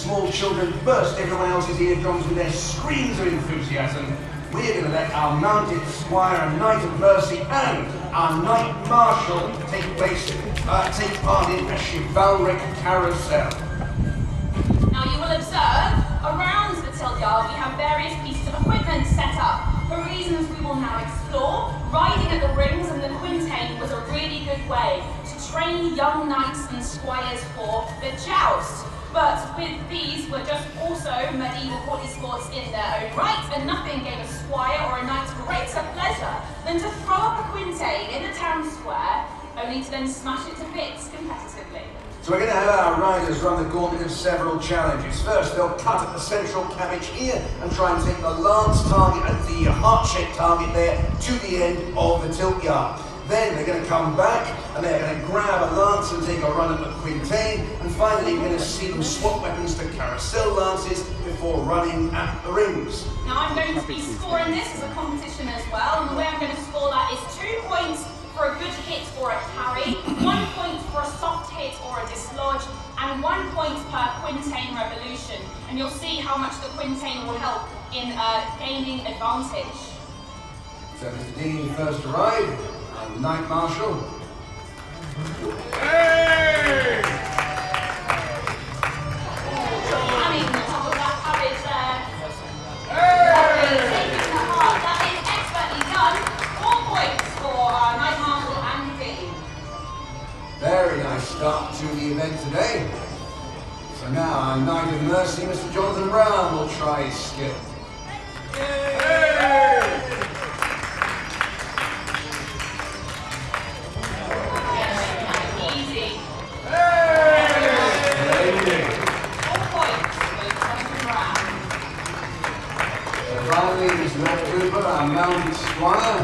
small children burst everyone else's eardrums with their screams of enthusiasm, we're going to let our mounted squire and knight of mercy and our knight marshal take part in a chivalric carousel. Now you will observe, around the tilt-yard we have various pieces of equipment set up. For reasons we will now explore, riding at the rings and the quintain was a really good way to train young knights and squires for the joust. But with these were just also medieval courtly sports in their own right, and nothing gave a squire or a knight greater pleasure than to throw up a quintain in the town square, only to then smash it to bits competitively. So we're going to have our riders run the gauntlet of several challenges. First, they'll cut at the central cabbage here and try and take the lance target at the heart-shaped target there to the end of the tilt yard. Then they're going to come back and they're going to grab a lance and take a run at the quintain. And finally, we're going to see them swap weapons to carousel lances before running at the rings. Now I'm going to be scoring this as a competition as well, and the way I'm going to score that is 2 points for a good hit or a parry, 1 point for a soft hit or a dislodge, and 1 point per quintain revolution. And you'll see how much the quintain will help in gaining advantage. So Mr. Dean first to ride, and Knight Marshal. Hey! Jamming the top of that cabbage there. Hey! Taking the heart. That is expertly done. 4 points for our Knight Marshal and Dean. Very nice start to the event today. So now our Knight of Mercy, Mr. Jonathan Brown, will try his skill. Hey! Easy. Hey! 4 points for Jonathan Brown. So finally, Mr. Matt Cooper, our mounted squire.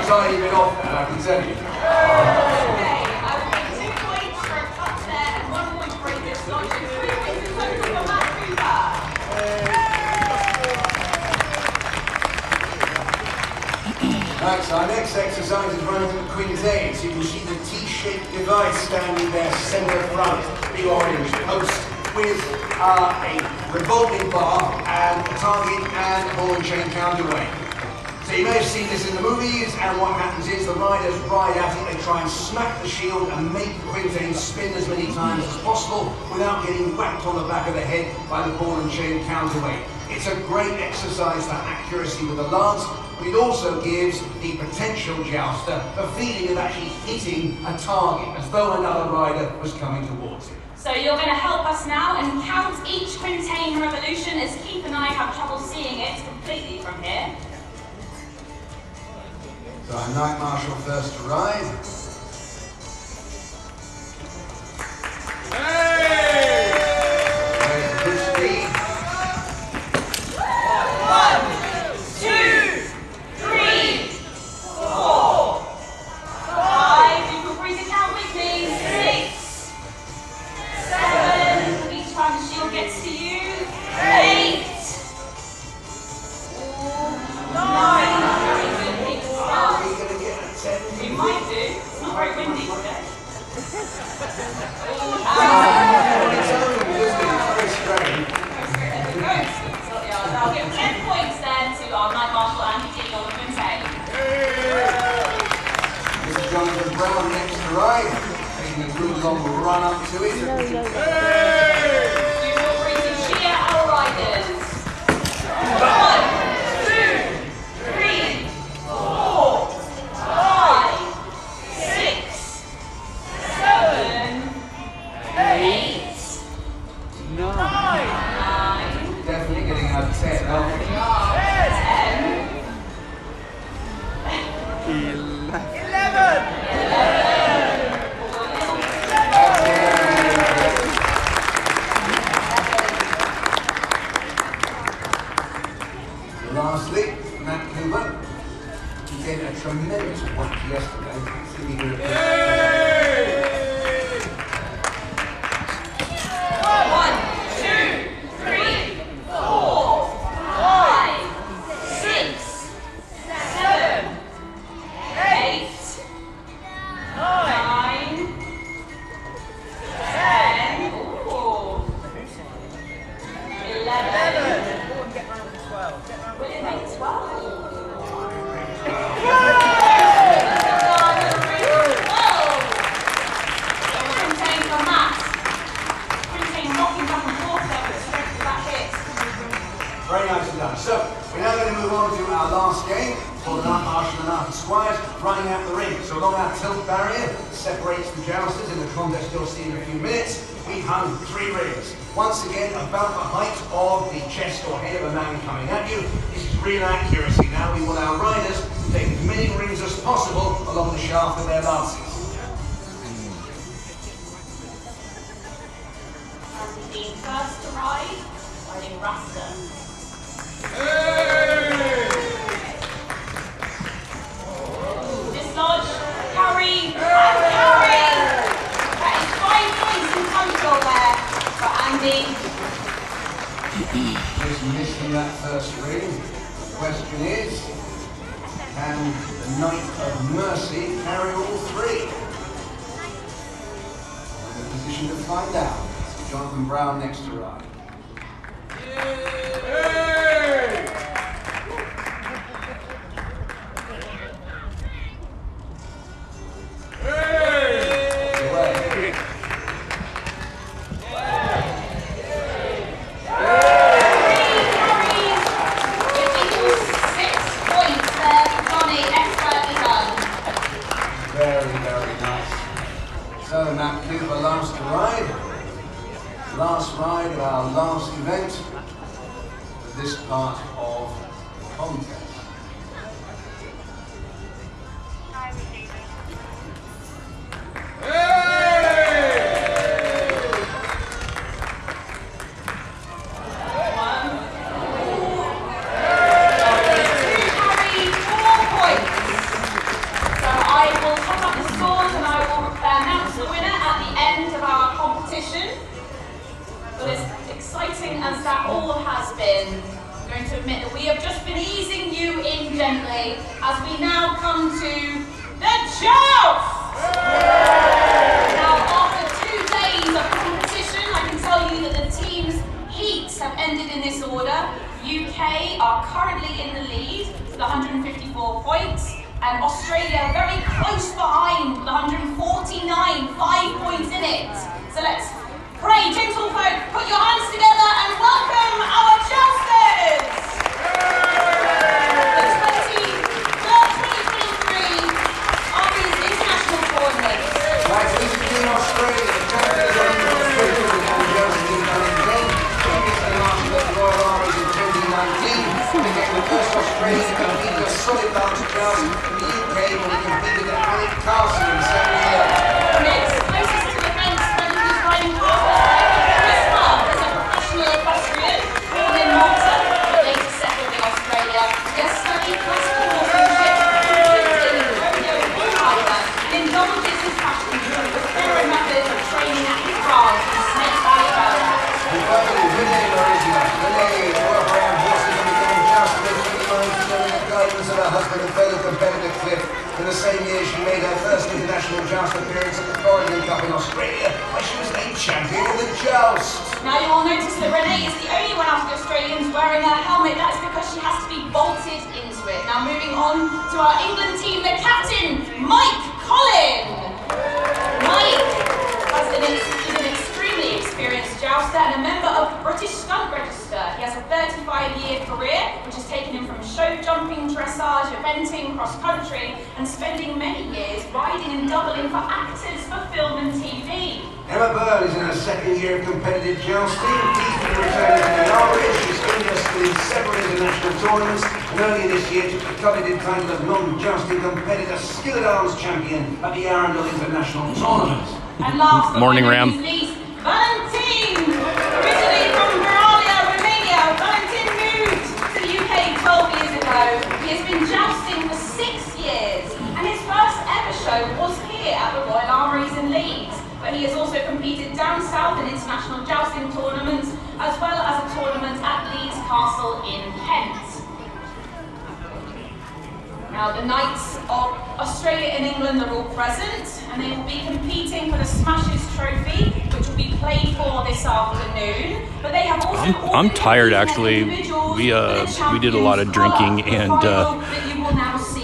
Tiny bit off now, I can tell you. Okay, I will give 2 points for a cut there and 1 point for a dislodge, and 3 points in total for Matt Cooper. Right, so our next exercise is running to the quintain. So you can see the T-shaped device standing there, centre front, big orange post with a revolving bar and a target and a ball and chain counterweight. So you may have seen this in the movies, and what happens is the riders ride at it, they try and smack the shield and make the quintain spin as many times as possible without getting whacked on the back of the head by the ball and chain counterweight. It's a great exercise for accuracy with the lance, but it also gives the potential jouster a feeling of actually hitting a target, as though another rider was coming towards it. So you're going to help us now and count each quintain revolution, as Keith and I have trouble seeing it completely from here. So our Knight Marshal first to ride. Hey! Good speed. 1, 2, 3, 4, 5. You feel free to count with me. 6, 7. Each time the shield gets to you. 8, 9. We might do. It's not very windy today. I'll give 10 points then to our Knight Marshal and Dean on the quintain. This is Jonathan Brown next to ride. Taking the good long run up to it. You feel free to cheer our riders. 1, 2, 3, 4, 5, 6, 7, 8, 9. Definitely getting out of 10. 11. Lastly, Matt Cooper. He did a tremendous work yesterday. See me do it. 1, 2, 3, 4, 5, 6, 7, It makes well. Very nicely done. So, we're now going to move on to our last game, called an Marshal and Arthur Squires, running out the ring. So along our tilt barrier that separates the jousters in the contest you'll see in a few minutes, we hung 3 rings. Once again, about the height of the chest or head of a man coming at you. This is real accuracy. Now we want our riders to take as many rings as possible along the shaft of their lances. Being first to ride, riding Rasta. Dislodge, carry, and carry! That is 5 points in total there for Andy. Just missing that first ring. The question is, can the Knight of Mercy carry all 3? We're in a position to find out. Jonathan Brown next to ride. Last ride of our last event for this part of the contest. As that all has been, I'm going to admit that we have just been easing you in gently as we now come to the joust! Now, after 2 days of competition, I can tell you that the team's heats have ended in this order. UK are currently in the lead with 154 points, and Australia very close behind with 149, 5 points in it. So let's pray, gentlefolk, put your hands together and welcome our jousters! The 2023 Armouries International Tournament. Right, this is in Australia. The champions are in Australia and jousting in 2010. Previously marshalled at the Royal Armouries in 2019. Became the first Australian to compete a solid lance joust in the UK when he competed at Alec Castle in 1978. Next, closest to the fence, when he was riding past us, Chris Hub is a professional equestrian, born in Malta, but later settled in Australia. He has studied classical horsemanship, including rodeo bullrider, and indulges his passion for the thorough method of training at his ranch in Snake Valley Road. And finally, Renee Marizia. Renee worked around horses and began jousting in 2019 under the guidance of her husband and fellow competitor Cliff. In the same year, she made her first international joust appearance at the Corrigan Cup in Australia, where she was named champion of the joust. Now you will notice that Renee is the only one out of the Australians wearing a helmet. That is because she has to be bolted into it. Now moving on to our England team, the captain, Mike Collin. Mike is an extremely experienced jouster and a member of the British Stunt Register. He has a 35-year career, which has taken him from show jumping, dressage, eventing, cross-country, and spending many years riding and doubling for actors for film and TV. Emma Byrne is in her 2nd year of competitive jousting. He's been returning to the Armouries. She's interested in several international tournaments, and earlier this year took the coveted title of non-jousting competitor skill at arms champion at the Arundel International Tournament. And last Morning, but Ram. not least, Valentin, originally from Bralia, Romania. Valentin moved to the UK 12 years ago. He has been jousting for 6 years, and his first ever show was here at the Royal Armouries in Leeds. But he has also competed down south in international jousting tournaments, as well as a tournament at Leeds Castle in Kent. Now the Knights of Australia and England are all present, and they will be competing for the Smashes Trophy, which to be played for this afternoon. But they have also I'm tired, actually. We did a lot of drinking and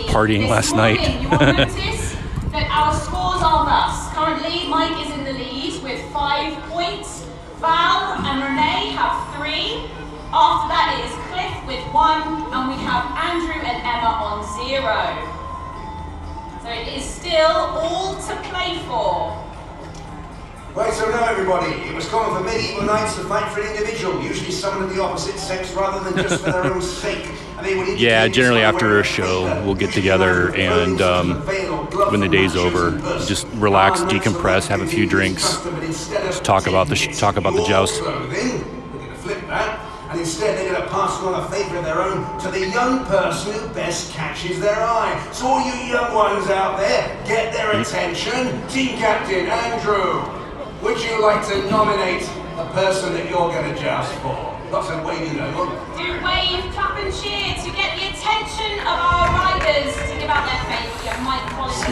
partying last night. You will notice that our scores are thus. Currently, Mike is in the lead with 5 points. Val and Renee have 3. After that, it is Cliff with 1, and we have Andrew and Emma on 0. So it is still all to play for. Right, so now everybody, it was common for medieval knights to fight for an individual, usually someone of the opposite sex, rather than just for their own sake. And they would Yeah, generally after a show, we'll get together and when the day's over, just relax, decompress, have a few drinks, just talk about the joust. We're going to flip that, and instead they're going to pass on a favour of their own to the young person who best catches their eye. So all you young ones out there, get their attention. Team Captain Andrew, would you like to nominate the person that you're going to joust for? Lots of waving going on. Do wave, clap and cheer to get the attention of our riders to give out their favourite. Yeah, Mike Collins.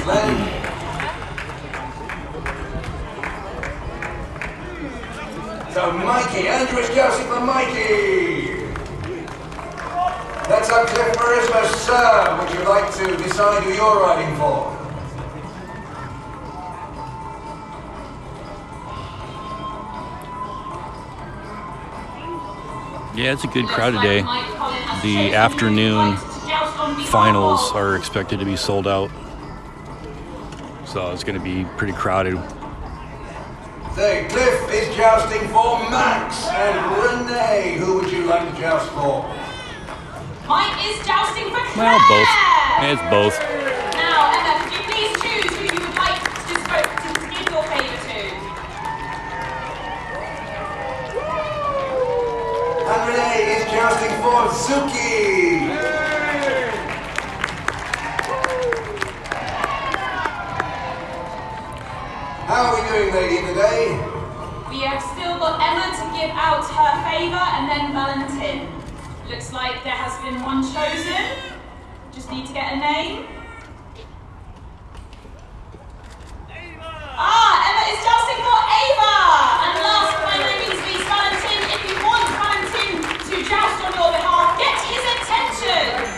So Mikey, Andrew is jousting for Mikey. That's up Cliff Charisma, sir. Would you like to decide who you're riding for? Yeah, it's a good crowd today. The afternoon finals are expected to be sold out, so it's going to be pretty crowded. Say, Cliff is jousting for Max, and Renee, who would you like to joust for? Mike is jousting for Claire. Well, both. It's both. Now, Emma, could you please choose who you would like to give your favour to? And Renee is jousting for Zuki. How are we doing, lady, today? We have still got Emma to give out her favour, and then Valentin. Looks like there has been one chosen. Just need to get a name. Emma is jousting for Ava! And last but by no means least, Valentin. If you want Valentin to joust on your behalf, get his attention!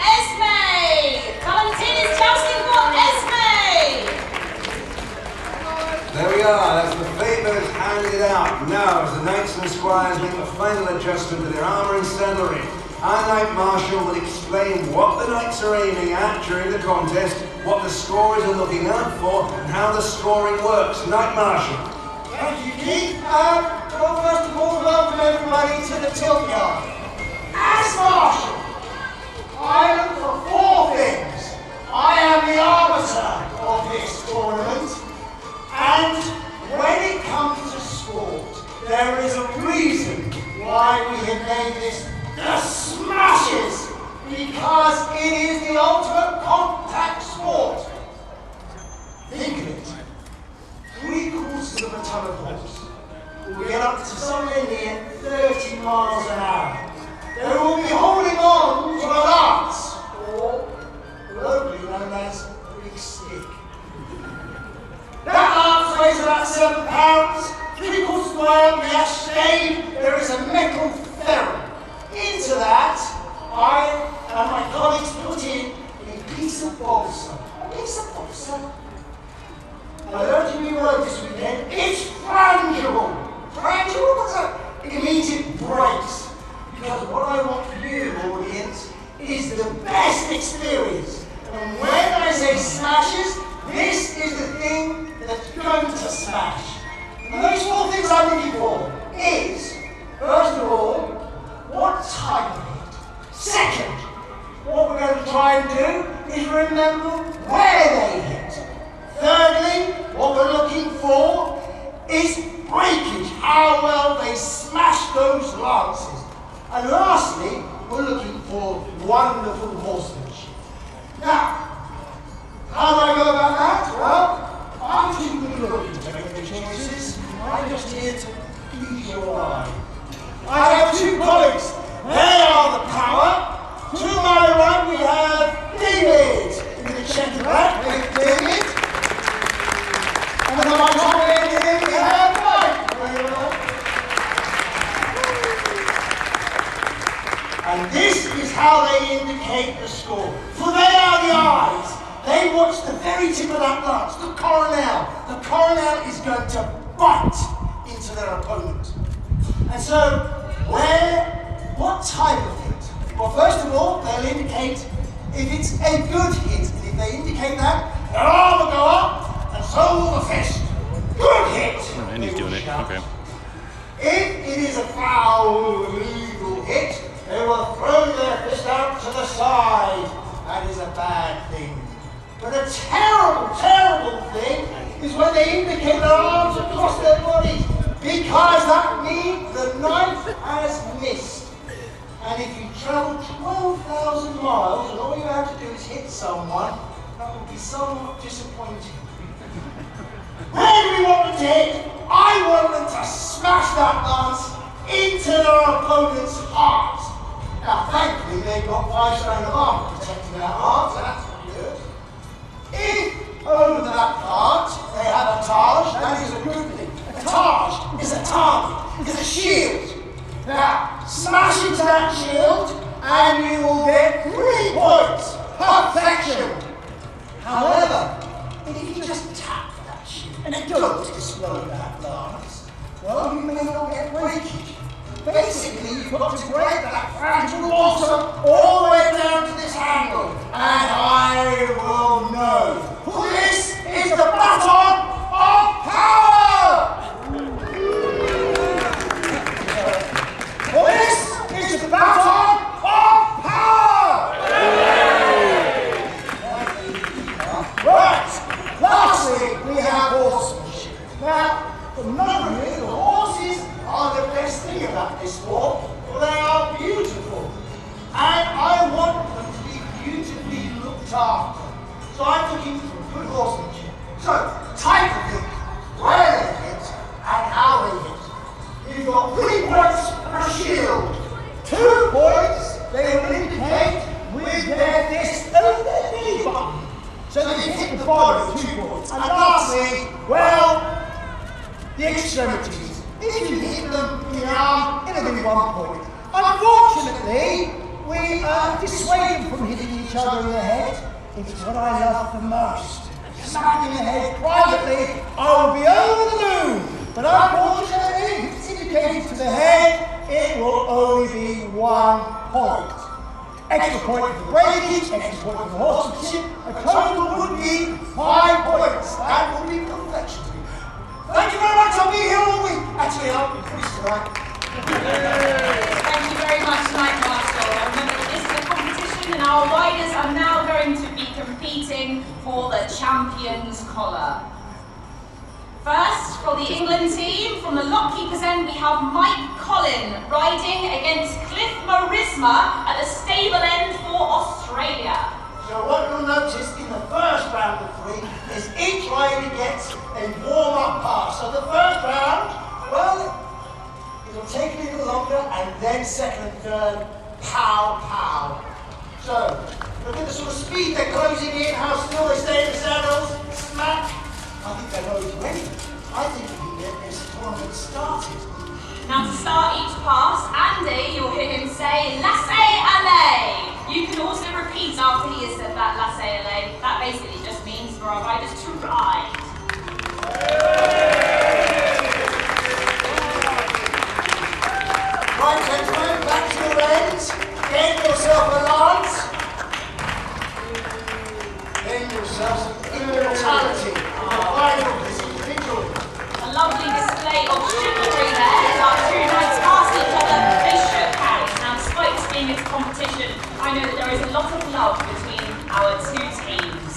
Esme! Valentin is jousting for Esme! There we are, that's the favours handed out. Now, as the knights and squires make the final adjustment to their armour and saddlery, our Knight Marshal will explain what the knights are aiming at during the contest, what the scorers are looking out for, and how the scoring works. Knight Marshal. Thank you, Keith. Well, first of all, welcome everybody to the tilt yard. As Marshal, I look for 4 things. I am the arbiter of this tournament, and when it comes to sport, there is a reason why we have named this the Smashes, because it is the ultimate contact sport. Think of it. 3/4 of a ton of horse will get up to somewhere near 30 miles an hour. They will be holding on to a lance, or locally known as a big stick. That lance weighs about 7 pounds, 3/4 of the way up the ash stave, there is a metal ferrule. Into that, I and my colleagues put in a piece of balsa. A piece of balsa. I learned a new word this weekend. It's frangible. Frangible? What's that? It means it breaks. Because what I want for you, audience, is the best experience. And when I say smashes, this is the thing that's going to smash. And those 4 things I'm looking for is, first of all, what type of hit? Second, what we're going to try and do is remember where they hit. Thirdly, what we're looking for is breakage, how well they smash those lances. And lastly, we're looking for wonderful horsemanship. Now, how do I go about that? Well, I'm too good looking to make the choices. I'm just here to please your eye. I have two colleagues. They are the power. To my right we have David. In the centre back, David. And on my top end here we have Mike. And this is how they indicate the score. For they are the eyes. They watch the very tip of that lance, the coronal. The coronal is going to bite into their opponent. And so, what type of hit? Well, first of all, they'll indicate if it's a good hit. And if they indicate that, their arm will go up, and so will the fist. Good hit! Oh, and he's doing it, okay. If it is a foul, illegal hit, they will throw their fist out to the side. That is a bad thing. But a terrible, terrible thing is when they indicate their arms across their body, because that means the knife has missed. And if you travel 12,000 miles and all you have to do is hit someone, that would be somewhat disappointing. Where do we want them to hit? I want them to smash that lance into their opponent's heart. Now, thankfully, they've got 5 strands of armour protecting that heart, so that's good. If over that heart they have a targe, that is a good thing. A targe is a target, is a shield. Now, smash into that shield and you will get 3 points. Perfection. However, if you just tap that shield and don't explode that lance, well, you may not get breakage. Basically, you've got to break that fragile bottom all the way down to this handle, and I will know. For this is the baton of power! For this is the baton of power! Right, lastly, we have horsemanship. Now, for none of you, the horses are the best thing about this sport, for they are beautiful. And I want them to be beautifully looked after. So I'm looking for good horsemanship. So, type of hit, where they hit, and how they hit. You've got 3 points per shield. 2 points they will indicate with their fist and their knee button. So they hit the body, 2 points. And lastly, well, the extremities. If you hit them in the arm, it'll be 1 point. Unfortunately, we dissuade them from hitting each other in the head. It's what I love the most. Smack in the head privately, I will be over the moon. But unfortunately, if it's indicated to the head, it will only be 1 point. Extra point for the breakage, extra point for the horsemanship. A total would be 5 points. That would be perfection. Thank you very much, I'll be here all week. Actually, I'll be finished tonight. Thank you very much, Knight Marshal. Remember that this is a competition and our riders are now going to be competing for the champion's collar. First, for the England team, from the lockkeeper's end, we have Mike Collin riding against Cliff Marisma at the stable end for Australia. So what you'll notice in the first round of 3 is each rider gets a warm-up pass. So the first round, well, it'll take a little longer, and then second and third, pow, pow. So, look at the sort of speed they're closing in, how still they stay in the saddles, smack. I think they're going to win. I think we can get this tournament started. Now to start each pass, Andy, you'll hear him say, laissez-aller. You can also repeat after he has said that, laissez-aller. That basically just means for our riders to ride. Right, gentlemen, back to your ends. Gain yourself a lance. Gain yourself some immortality. Final this individual. A lovely display of chivalry there as our 2 knights passed each other. They shook hands. Now, despite this being a competition, I know that there is a lot of love between our 2 teams.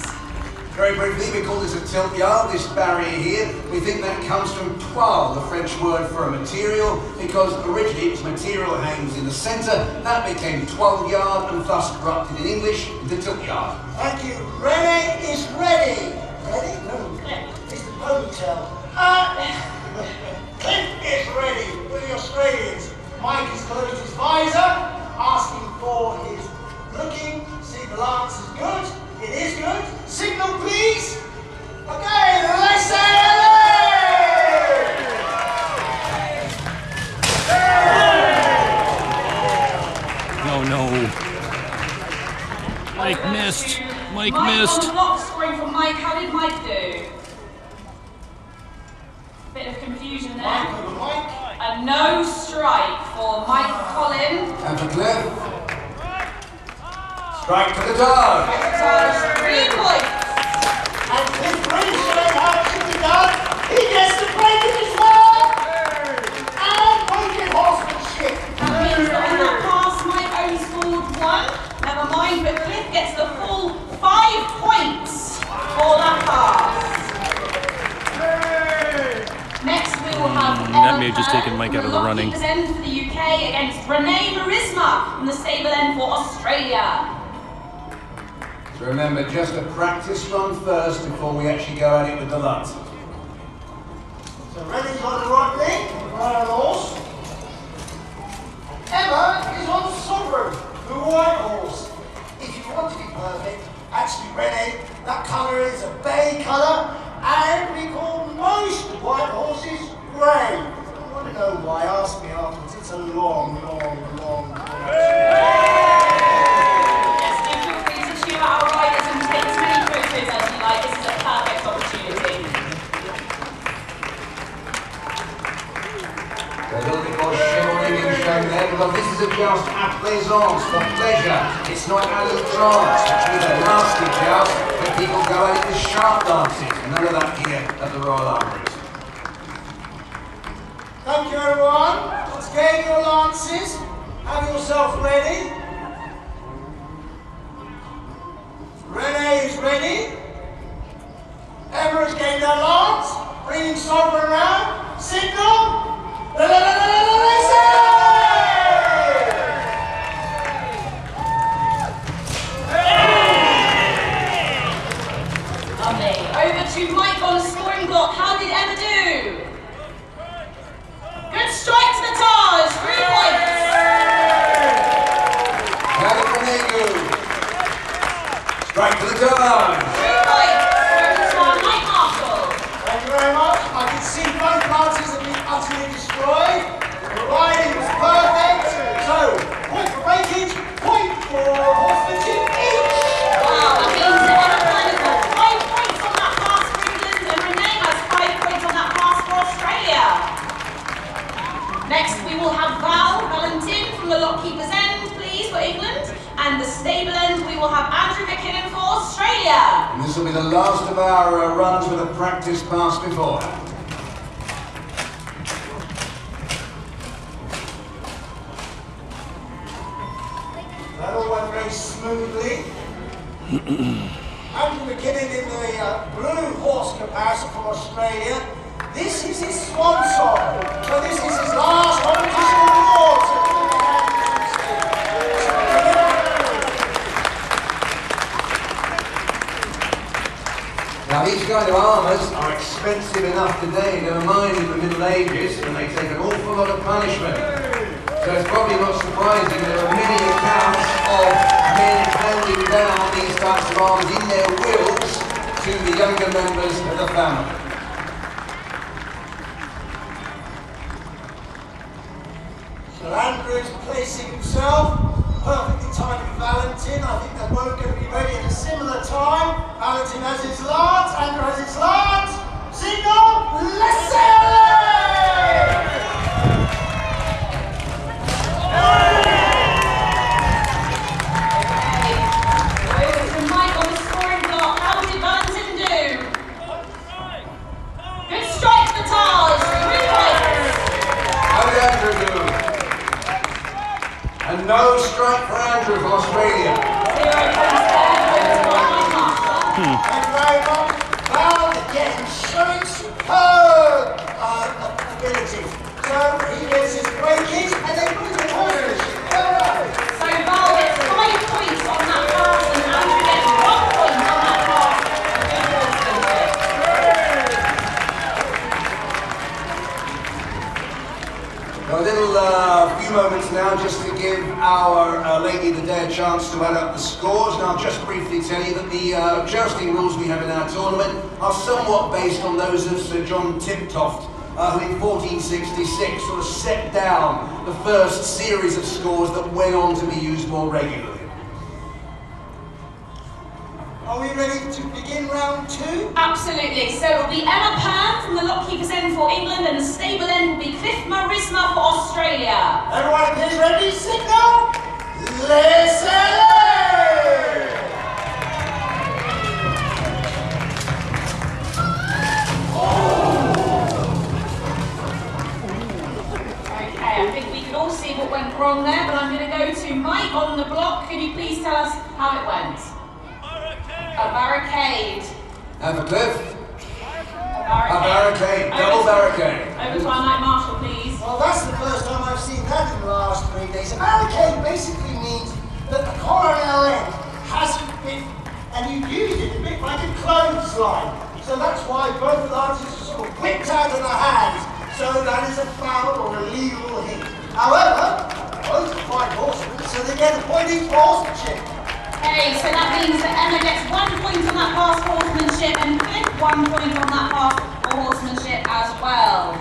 Very briefly, we call this a tilt yard, this barrier here. We think that comes from toile, the French word for a material, because originally its material hangs in the centre. That became toile yard and thus corrupted in English into tilt yard. Thank you. Rene is ready. Ready? No. It's the ponytail. Cliff is ready with the Australians. Mike has closed his visor, asking for his looking, see if the lance is good. It is good. Signal, please. Okay, let's say No. Mike missed. Mike missed. On the block scoring from Mike. How did Mike do? Bit of confusion there. A no strike for Mike Collin. And for Cliff. Strike to the dog. 3 points. and Cliff really showing how it should be done. He gets to break it as well. And wicked horsemanship. That means that on that pass, Mike only scored 1. Never mind, but Cliff gets the full 5 points for that pass. Next, we will have that may have just taken Mike out of the running. End for the UK against Renee Marisma from the stable end for Australia. So remember, just a practice run first before we actually go at it with the lot. So Renee's on the right thing, right on horse. Emma is on Sovereign, the white horse. If you want to be perfect, actually Renee, that colour is a bay colour, and we call most white horses grey. I want to know why, ask me afterwards. It's a long. Yes, do feel free to cheer our riders and take as many photos as you like. This is a perfect opportunity. A little bit more chivalry being shown there, because this is a joust à plaisance, for pleasure. It's not à l'outrance, which is a nasty joust where people go at it with sharp lances. None of that here at the Royal Armouries. Thank you, everyone. Let's gain your lances. Have yourself ready. Renee is ready. Emma has gained her lance. Bringing Sovereign around. Signal. Lovely. Over to Mike on the scoring block. How did Emma do? Good strike to the Taj. 3 points. How did Renee do? Strike to the dog. 3 points. Over to our Mike Marshall. Thank you very much. I can see both lances have been utterly destroyed. The riding was perfect. So, point for breakage, point for horsemanship each. Wow, that means that Emma Collins has 5 points on that pass for England, and Renee has 5 points on that pass for Australia. Next, we will have Valentin from the Lockkeeper's End, please, for England. And the stable end, we will have Andrew McKinnon for Australia. And this will be the last of our runs with a practice pass before. That all went very smoothly. Andrew McKinnon in the blue horse comparison from Australia. This is his swan song. So this is his last competition award. Now these kind of armours are expensive enough today, never mind in the Middle Ages, when they take an awful lot of punishment. So it's probably not surprising there are many accounts of men handing down these types of arms in their wills to the younger members of the family. So Andrew is placing himself perfectly timed with Valentin. I think they're both going to be ready at a similar time. Valentin has his lance, Andrew has his lance. Signal, let's sail! Over to Mike on the scoring block. How did Valentin do? Good strike to the Taj. 3 points. How did Andrew do? And no strike for Andrew from Australia. 0 points there. Over to our Mike Marshall. Thank you very much. So he gets his breakage and then puts it horsemanship. So Val gets 5 points on that pass and Andrew gets 1 point on that pass. A little few moments now just to give our Lady of the Day a chance to add up the scores. And I'll just briefly tell you that the jousting rules we have in our tournament are somewhat based on those of Sir John Tiptoft, who in 1466 sort of set down the first series of scores that went on to be used more regularly. Are we ready to begin round 2? Absolutely. So it'll be Emma Pan from the Lockkeeper's End for England and the stable end will be Cliff Marisma for Australia. Everyone is ready, signal! Listen! Okay, I think we can all see what went wrong there, but I'm going to go to Mike on the block. Can you please tell us how it went? A barricade. And for Cliff, A barricade. double barricade. Over to our Night Marshal, please. Well, that's the first time I've seen that in the last 3 days. A barricade basically means that the coronal end hasn't been, and you use it a bit like a clothesline. So that's why both lances are sort of whipped out of the hands. So that is a foul or a legal hit. However, both are fine horsemen, so they get a point each for horsemanship. Okay, so that means that Emma gets 1 point on that pass for horsemanship and Cliff 1 point on that pass for horsemanship as well.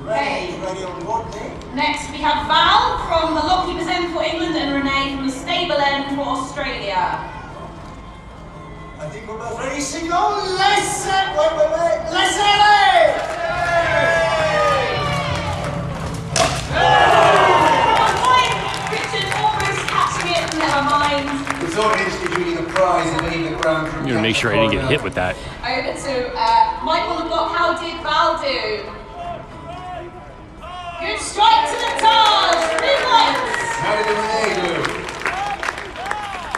Ready on board, Nick? Next we have Val from the Lockkeeper's End for England and Renee from the stable end for Australia. I think we're both ready, signal. Listen! Wait. Listen! Richard almost catching it, never mind. We thought of instituting a prize in any of the ground crew. I'm gonna make sure I didn't get hit with that. Over to Mike on the block. How did Val do? Good strike to the Taj. 3 points. How did Renee do?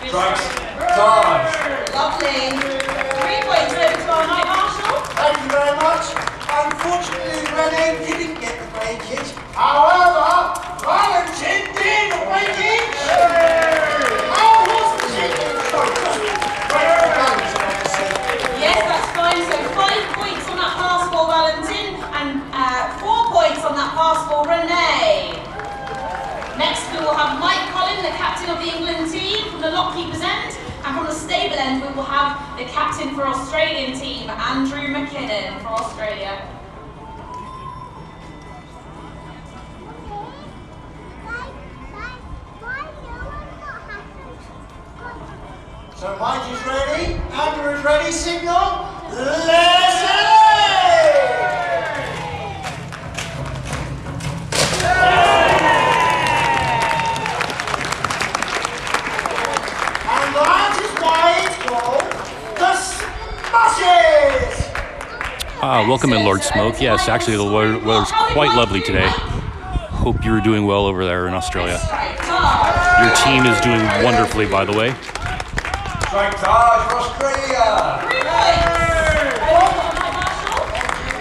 Good Strikes. strike. Taj. Lovely. 3 points over to our Night Marshal. Thank you very much. Unfortunately, Renee didn't get the breakage. However, Valentin did the breakage. How was the chicken? Yes, that's fine. So 5 points on that pass for Valentin and 4 points on that pass for Renee. Next we will have Mike Collin, the captain of the England team from the Lockkeeper's End, and from the stable end we will have the captain for Australian team, Andrew McKinnon for Australia. So Mike is ready, Andrew is ready, signal. Listen! And that is why it's called the Smashes! Welcome in, Lord Smoke. Yes, actually the weather's quite lovely today. Hope you're doing well over there in Australia. Your team is doing wonderfully, by the way. Strike Taj for Australia. 3 points.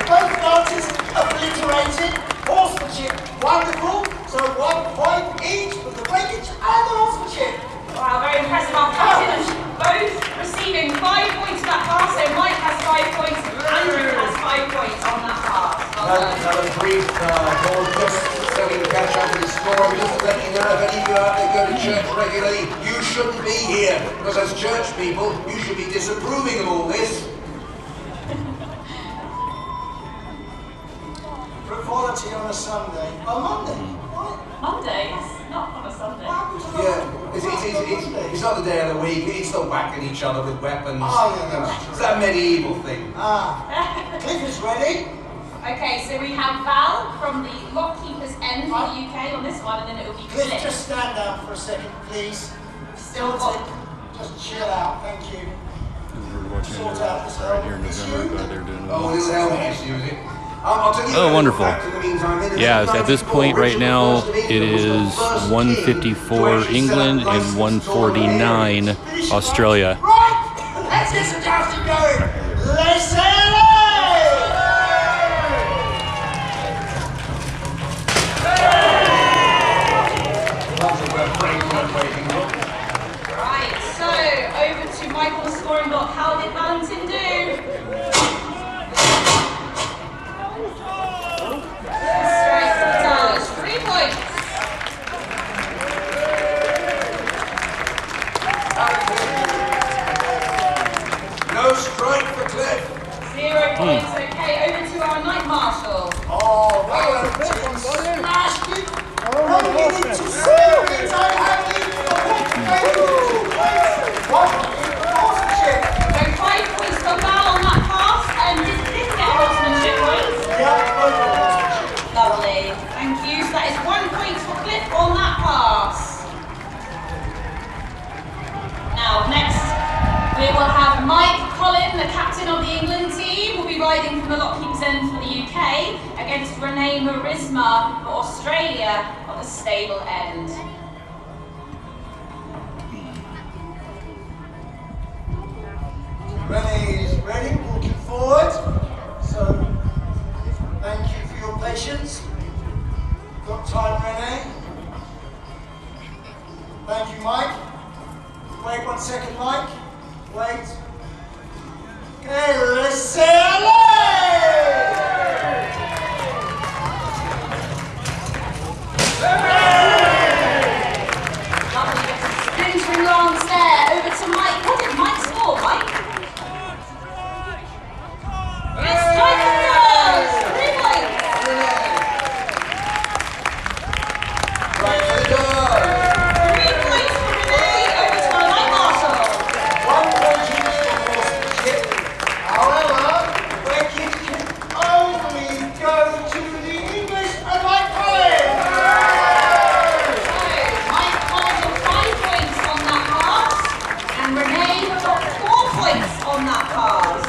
Both dances obliterated, horsemanship wonderful, so 1 point each for the breakage and the horsemanship. Wow, very impressive. Our captains both receiving 5 points for that pass. So Mike has 5 points, Andrew has 5 points on that pass. Another brief call just so we can catch up with the score. Just to let you know, if any of you out there go to church regularly, you shouldn't be here. Because as church people, you should be disapproving of all this. Frivolity on a Sunday. On Monday? What? Monday, yes, not on a Sunday. What happened to the Yeah, it's not the day of the week. It's the whacking each other with weapons. Oh, yeah, that's true. It's that medieval thing. Cliff is ready. Okay, so we have Val from the Lockkeeper's End for the UK on this one, and then it will be Cliff, Cliff. just stand down for a second, please. Still got. Just chill out, thank you. We're watching Sort out this right here in issue. November. They're doing Oh, well. this helmet issue, is it? I'll tell you Oh, a wonderful. fact in the meantime. In the Yeah, late at this 94, point right Richard now, I it is was the first 154 king to actually set up England and licensed 149 tournaments. Australia. Right, let's get some jousting going. Right, so over to Michael's scoring block. How did Valentin do? Straight to the dollars. 3 points. No strike for Cliff. 0 points. Okay, over to our night marshal. Oh, Valentin smashed it. Rolling into series. I have you for point. 1 point for horsemanship. So 5 points for Val on that pass. And did this get horsemanship points? Yeah, both for horsemanship. Lovely. Thank you. So that is 1 point for Cliff on that pass. Now, next, we will have Mike Collin, the captain of the England team, will be riding from the Lockheed's End for the UK against Renee Marisma for Australia on the stable end. Renee is ready, walking forward. So, thank you for your patience. Got time, Renee. Thank you, Mike. Wait 1 second, Mike. Wait. Okay, let's say Lovely, gets a splintering lance there. Over to Mike. What did Mike score, Mike? Yes, strike it does! 3 points. Right for the door. 3 points for Renee. Over to our night marshal. 1 point each for horsemanship. However, where kids can only go to the English and like Colin. Mike Collins got 5 points on that pass, and Renee got 4 points on that pass.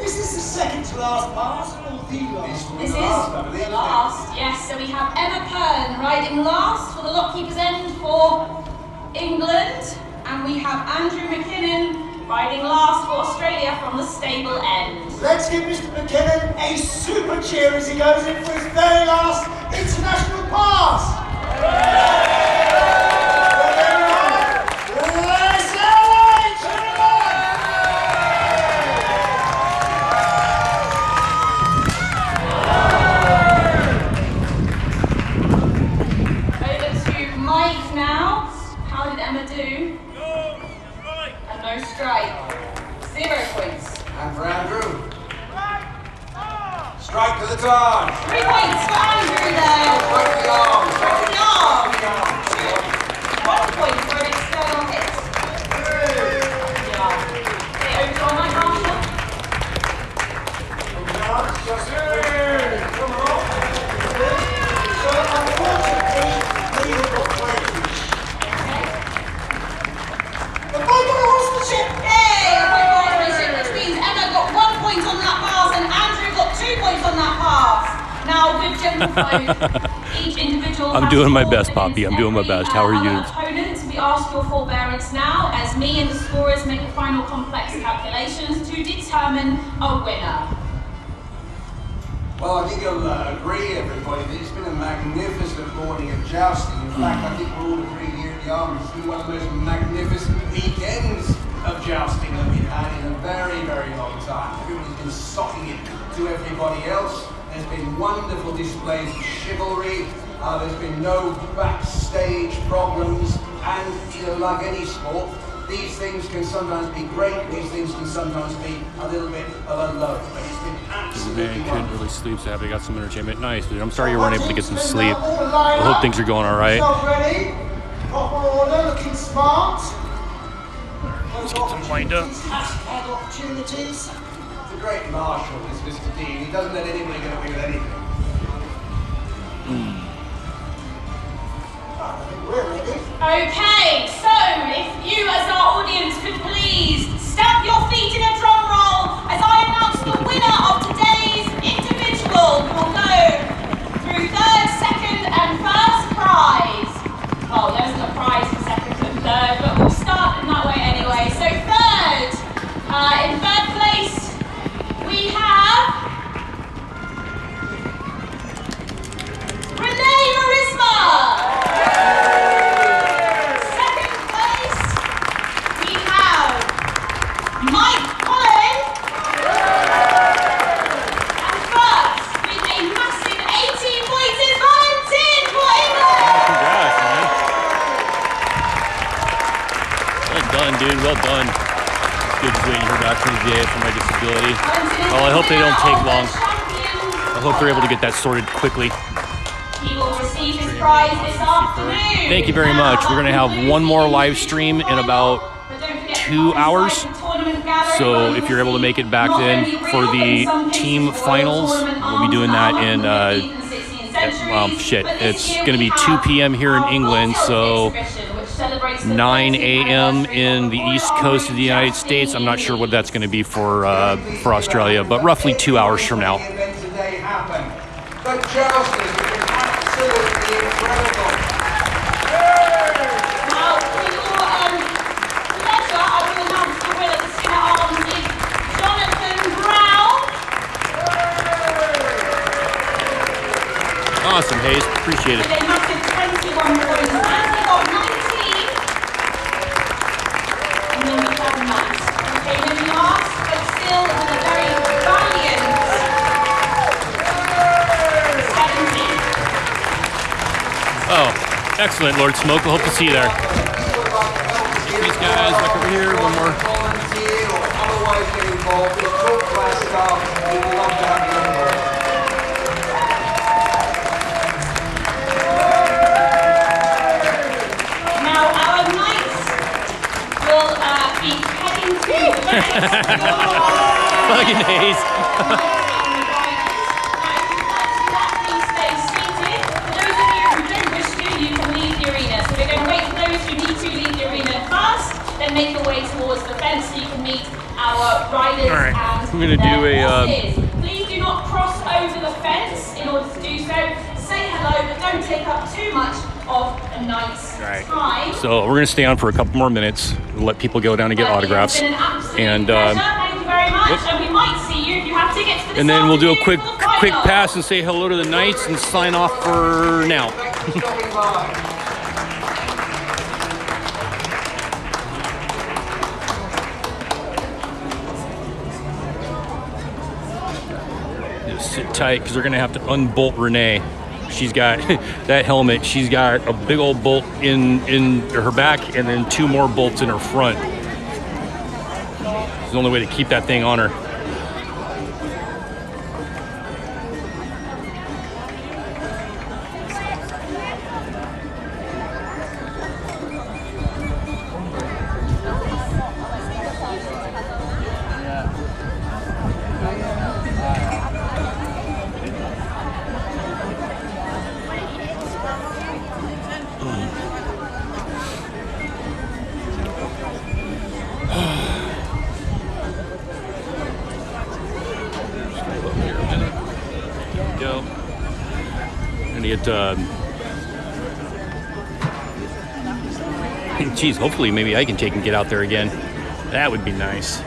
Is this the second to last pass or the last? This is Last, I believe. last, yes. So we have Emma Pern riding last for the Lockkeeper's End for England, and we have Andrew McKinnon riding last for Australia from the stable end. Let's give Mr. McKinnon a super cheer as he goes in for his very last international pass. Let's celebrate, Over to Mike now. How did Emma do? And no strike. 0 points. And for Andrew. Strike to the tarn. 3 points for Andrew there. Strike the arm. Strike the arm. 1 point for an external hit. Yeah. Okay, over to our night marshal. So unfortunately, we have got breakage. Okay. But by the horsemanship, Hey, a point for horsemanship, which means Emma got 1 point on that pass and Andrew got 2 points on that pass. Now, with general flow, each individual I'm has doing my scored best, Poppy. I'm doing my every, best. How are you? other opponent, we ask your forbearance now as me and the scorers make the final complex calculations to determine a winner. Well, I think you'll agree, everybody, that it's been a magnificent morning of jousting. In fact, I think we'll all agree here at the Armouries, it's been one of the most magnificent weekends of jousting that we've had in a very, very long time. Everybody's been socking it to everybody else. There's been wonderful displays of chivalry. There's been no backstage problems. And, you know, like any sport, these things can sometimes be great, these things can sometimes be a little bit of a low. But it's been absolutely Man, couldn't wonderful. really sleep, so happy. Got some entertainment. Nice, dude. I'm sorry you weren't able to get some sleep. I hope things are going all right. Yourself ready, proper order, looking smart. Let's get some wind up. Hashtag opportunities. He's a great marshal, this Mr. Dean. He doesn't let anybody get away with anything. I think we're ready. Okay, so if you as our audience could please stamp your feet in a drum roll as I announce the winner of today's individual will go through 3rd, 2nd and 1st prize. Well, there isn't a prize for 2nd and 3rd, but we'll start in that way anyway. done, dude. Well done. Good, just waiting to hear back from the VA for my disability. Well, I hope they don't take long. I hope they're able to get that sorted quickly. He will receive his prize this afternoon. Thank you very much. We're going to have one more live stream in about 2 hours. So if you're able to make it back then for the team finals, we'll be doing that in, it's going to be 2 p.m. here in England, so 9 a.m. in the east coast of the United States. I'm not sure what that's going to be for Australia, but roughly 2 hours from now. But Jousting has been absolutely incredible. Now, for your pleasure, I will announce the winner of the Skinner Arms is Jonathan Brown. Awesome, Hayes. Appreciate it. With a massive 21 points. Nancy got 19. And then we have Matt, who came in last, but still with a very valiant 17. Oh, excellent, Lord Smoke. We'll hope to see you there. These guys, back over here, one more. Volunteer or otherwise get involved, just talk to our staff. We'd love to have you on board. Now, our knights will be heading to Fucking Hayes. Then make your way towards the fence so you can meet our riders. All right, and we're gonna do their a. horses. Please do not cross over the fence in order to do so. Say hello, but don't take up too much of a night's time. So we're gonna stay on for a couple more minutes, let people go down and get autographs, It's been an absolute and pleasure. Thank you very much, and we might see you if you have tickets for this and then we'll do a afternoon quick for the final. pass and say hello to the Knights and sign off for now. Thanks for stopping by. Just sit tight because we're gonna have to unbolt Renee. She's got that helmet. She's got a big old bolt in her back and then 2 more bolts in her front. It's the only way to keep that thing on her. Go. And get, geez, hopefully maybe I can take and get out there again. That would be nice.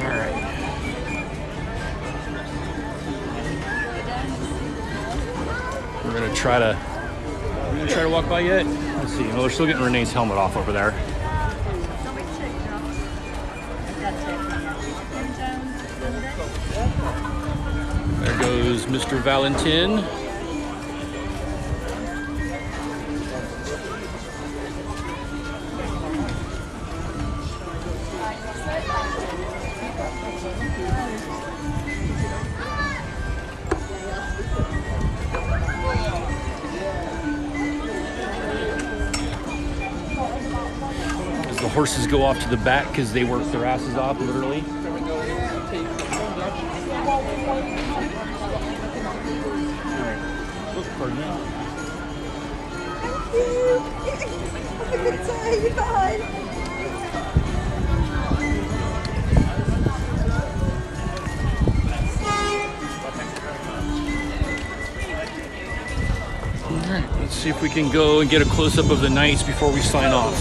All right. We're gonna try to walk by yet. Let's see. Well, they're still getting Renee's helmet off over there. There goes Mr. Valentin. As the horses go off to the back because they work their asses off, literally. Alright, let's see if we can go and get a close-up of the Knights before we sign off.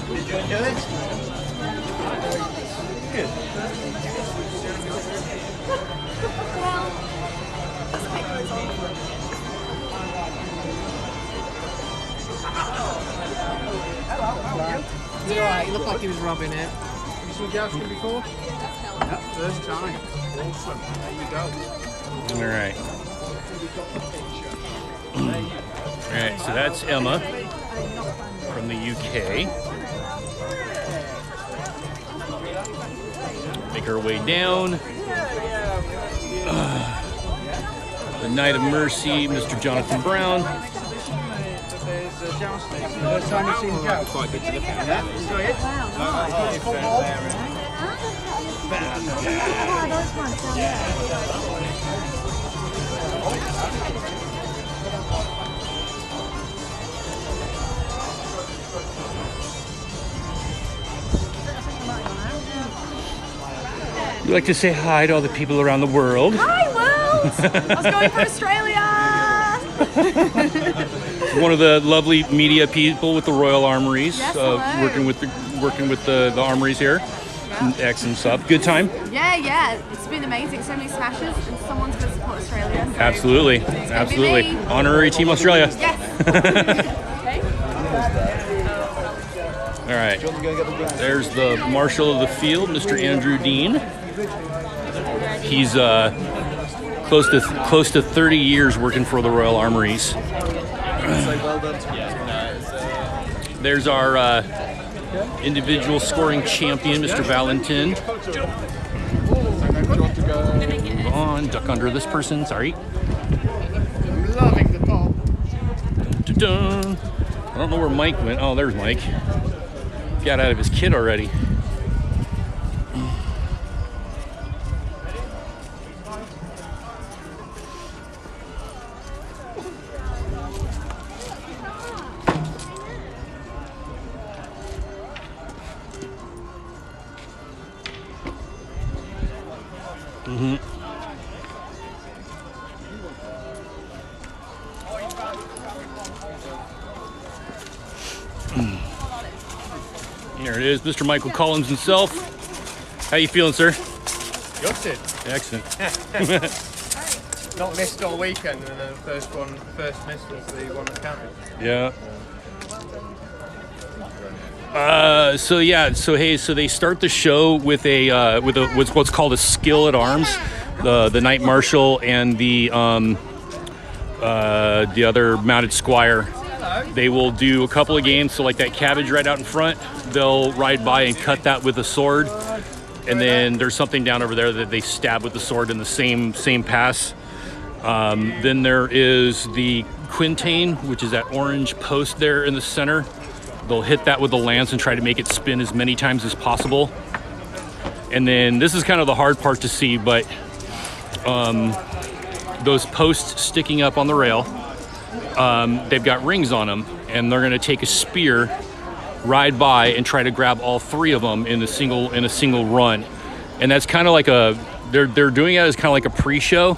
Did you enjoy it? Good. He's alright, he looked like he was rubbing it. Have you seen Jousting before? First time. Awesome. There you go. All right. All right, so that's Emma from the UK. Make her way down. The Knight of Mercy, Mr. Jonathan Brown. First time you've seen Joe? Quite good to look at. Yeah, enjoy it. You'd like to say hi to all the people around the world? Hi, world! I was going for Australia! One of the lovely media people with the Royal Armouries, Yes, hello. working with the Armouries here. Excellent stuff. Good time? Yeah. It's been amazing. So many smashes, and someone's going to support Australia. So Absolutely. it's gonna be Absolutely. me. Honorary Team Australia. Yes. All right. There's the Marshal of the Field, Mr. Andrew Dean. He's close to 30 years working for the Royal Armouries. There's our individual scoring champion, Mr. Valentin. Move on, duck under this person, sorry. Loving the pop. Dun-dun. I don't know where Mike went. Oh, there's Mike. Got out of his kit already. There it is, Mr. Michael Collins himself. How you feeling, sir? Gutted. Excellent. Not missed all weekend, and then the first miss was the one that counted. Yeah. So they start the show with what's called a skill at arms. The Knight Marshal and the other mounted squire. They will do a couple of games. So like that cabbage right out in front, they'll ride by and cut that with a sword. And then there's something down over there that they stab with the sword in the same pass. Then there is the quintain, which is that orange post there in the center. They'll hit that with the lance and try to make it spin as many times as possible. And then this is kind of the hard part to see, but those posts sticking up on the rail, they've got rings on them, and they're going to take a spear, ride by, and try to grab all three of them in a single run. And that's kind of like they're doing it as kind of like a pre-show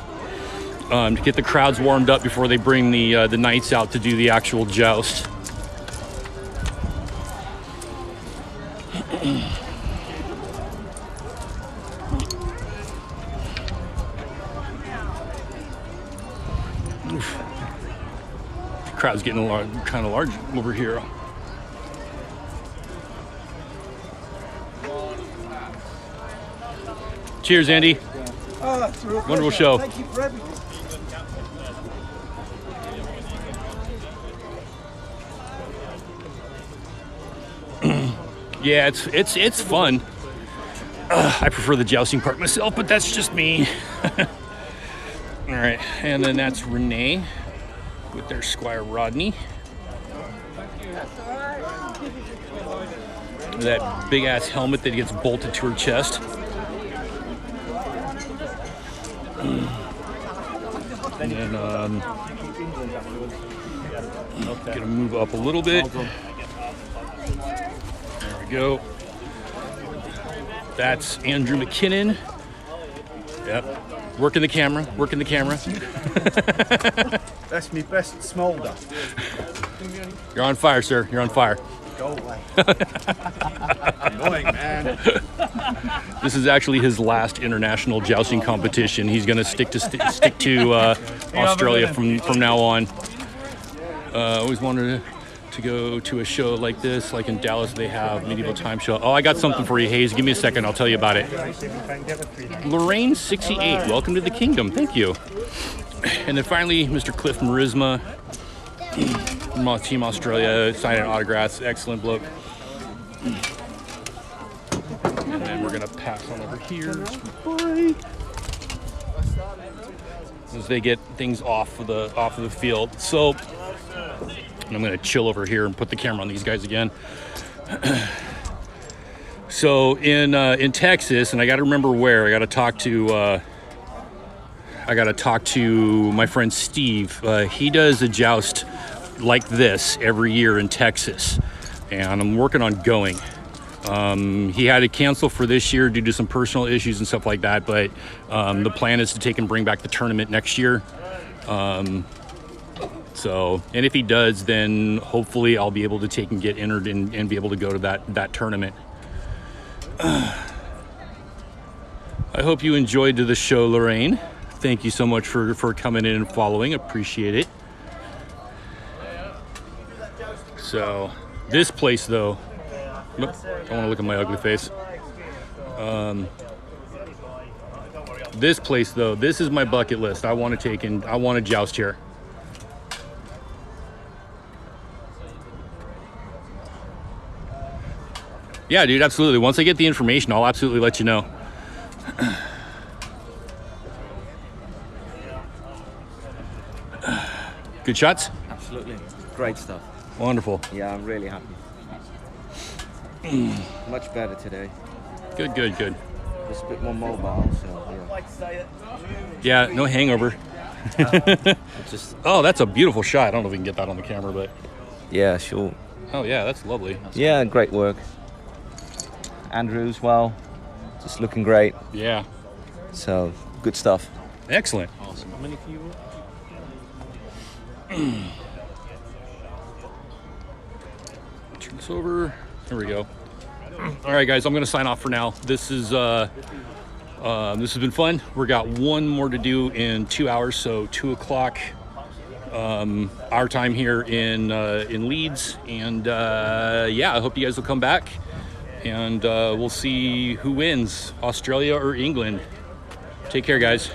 to get the crowds warmed up before they bring the knights out to do the actual joust. Crowd's getting kind of large over here. Cheers, Andy. Oh, Wonderful show. Thank you for everything. Yeah, it's fun. I prefer the jousting part myself, but that's just me. All right, and then that's Renee with their Squire Rodney. That big ass helmet that gets bolted to her chest. And then gonna move up a little bit. There we go. That's Andrew McKinnon. Yep. Working the camera. That's my best smolder. You're on fire, sir. You're on fire. Go away. Annoying, man. This is actually his last international jousting competition. He's going to stick to Australia from now on. Always wanted to to go to a show like this. Like in Dallas, they have Medieval Time Show. Oh, I got something for you, Hayes. Give me a second. I'll tell you about it. Lorraine 68, welcome to the kingdom. Thank you. And then finally, Mr. Cliff Marisma from Team Australia, signing autographs. Excellent bloke. And then we're gonna pass on over here. Bye. As they get things off of the field. So I'm gonna chill over here and put the camera on these guys again. So in Texas, and I got to remember where. I got to talk to my friend Steve. He does a joust like this every year in Texas, and I'm working on going. He had to cancel for this year due to some personal issues and stuff like that, but the plan is to take and bring back the tournament next year. So, and if he does, then hopefully I'll be able to take and get entered and be able to go to that tournament. I hope you enjoyed the show, Lorraine. Thank you so much for coming in and following. Appreciate it. So, this place though, nope, don't want to look at my ugly face. This place though, this is my bucket list. I want to joust here. Yeah, dude, absolutely. Once I get the information, I'll absolutely let you know. Good shots? Absolutely. Great stuff. Wonderful. Yeah, I'm really happy. Much better today. Good. Just a bit more mobile, so Yeah, no hangover. just Oh, that's a beautiful shot. I don't know if we can get that on the camera, but... yeah, sure. Oh, yeah, that's lovely. Yeah, great work. Andrews, well, just looking great. Yeah. So, good stuff. Excellent. Awesome. How many for you? Turn this over. There we go. All right, guys, I'm going to sign off for now. This has been fun. We got one more to do in 2 hours, so 2 o'clock our time here in Leeds. And yeah, I hope you guys will come back, and we'll see who wins, Australia or England. Take care, guys.